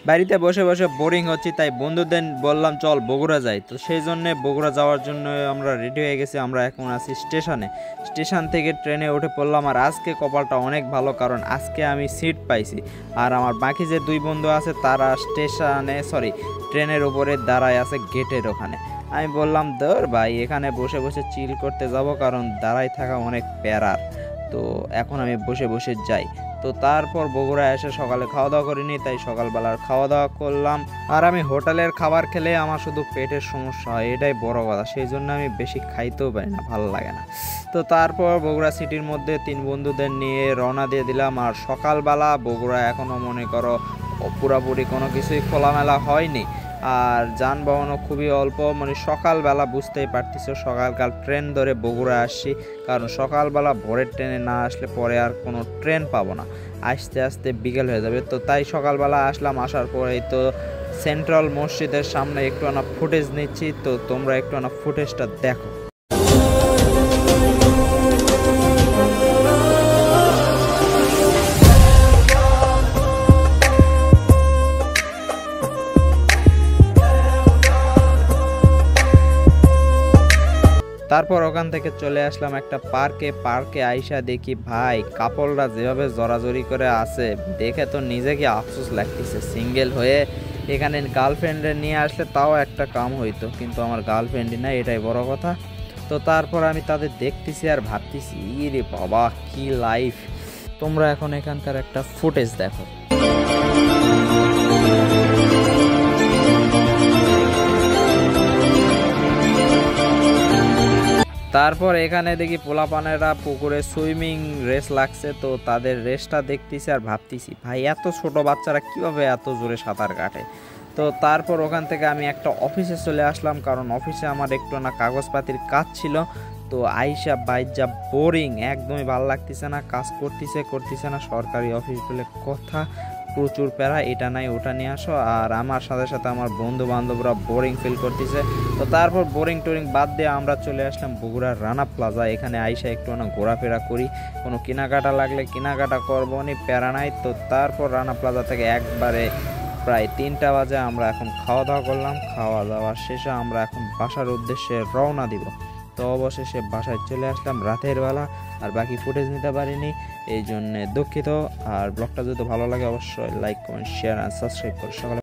বাড়িতে বসে বসে বোরিং হচ্ছি, তাই বন্ধুদের বললাম চল বগুড়া যাই। তো সেই জন্যে বগুড়া যাওয়ার জন্য আমরা রেডি হয়ে গেছি। আমরা এখন আছি স্টেশনে। স্টেশন থেকে ট্রেনে উঠে পড়লাম। আর আজকে কপালটা অনেক ভালো, কারণ আজকে আমি সিট পাইছি। আর আমার বাকি যে দুই বন্ধু আছে তারা ট্রেনের উপরে দাঁড়ায় আছে গেটের ওখানে। আমি বললাম ধর ভাই, এখানে বসে বসে চিল করতে যাব, কারণ দাঁড়ায় থাকা অনেক প্যারার। তো এখন আমি বসে বসে যাই। তো তারপর বগুড়া এসে সকালে খাওয়া দাওয়া করিনি, তাই সকালবেলার খাওয়া দাওয়া করলাম। আর আমি হোটেলের খাবার খেলে আমার শুধু পেটের সমস্যা হয়, এটাই বড় কথা। সেই জন্য আমি বেশি খাইতেও পারি না, ভালো লাগে না। তো তারপর বগুড়া সিটির মধ্যে তিন বন্ধুদের নিয়ে রওনা দিয়ে দিলাম। আর সকালবেলা বগুড়া এখনও মনে করো পুরাপুরি কোনো কিছুই খোলামেলা হয়নি, আর যানবাহনও খুবই অল্প। মানে সকালবেলা বুঝতেই পারতেছো, সকালকাল ট্রেন ধরে বগুড়া আসছি, কারণ সকালবেলা ভোরের ট্রেনে না আসলে পরে আর কোনো ট্রেন পাবো না, আস্তে আস্তে বিকেল হয়ে যাবে। তো তাই সকালবেলা আসলাম। আসার পরেই তো সেন্ট্রাল মসজিদের সামনে একটু ফুটেজ নিচ্ছি। তো তোমরা একটু ফুটেজটা দেখো। তারপর ওখান থেকে চলে আসলাম একটা পার্কে আইসা দেখি ভাই কাপড়রা যেভাবে জড়াজড়ি করে আছে, দেখে তো নিজেকে আফসোস লাগতেছে। সিঙ্গেল হয়ে এখানে গার্লফ্রেন্ডের নিয়ে আসলে তাও একটা কাম হইতো, কিন্তু আমার গার্লফ্রেন্ডই না, এটাই বড় কথা। তো তারপর আমি তাদের দেখতেছি আর ভাবতেছি, ইরে বাবা কি লাইফ। তোমরা এখন এখানকার একটা ফুটেজ দেখো। তারপর এখানে দেখি পোলাপানেরা পুকুরে সুইমিং রেস লাগছে। তো তাদের রেসটা দেখতেছি আর ভাবতেছি ভাই এত ছোট বাচ্চারা কিভাবে এত জোরে সাঁতার কাটে। তো তারপর ওখান থেকে আমি একটা অফিসে চলে আসলাম, কারণ অফিসে আমার একটু কাগজপাতির কাজ ছিল। তো আইসা বাইর যা বোরিং, একদমই ভালো লাগতেছে না, কাজ করতেছে না। সরকারি অফিস বলে কথা, প্রচুর প্যারা, এটা নাই ওটা নিয়ে আসো। আর আমার সাথে সাথে আমার বন্ধু বান্ধবরা বোরিং ফিল করতেছে। তো তারপর বোরিং টোরিং বাদ দিয়ে আমরা চলে আসলাম বগুড়ার রানা প্লাজা। এখানে আইসা একটু ঘোরাফেরা করি, কোনো কেনাকাটা লাগলে কেনাকাটা করবো নি, প্যারা নাই। তো তারপর রানা প্লাজা থেকে একবারে প্রায় 3টা বাজে আমরা এখন খাওয়া দাওয়া করলাম। খাওয়া দাওয়া শেষে আমরা এখন বাসার উদ্দেশ্যে রওনা দিব। তো অবশেষে বাসায় চলে আসলাম রাতের বেলা, আর বাকি ফুটেজ নিতে পারিনি, এই জন্যে দুঃখিত। আর ব্লগটা যদি ভালো লাগে অবশ্যই লাইক কমেন্ট শেয়ার আর সাবস্ক্রাইব করো। সকালে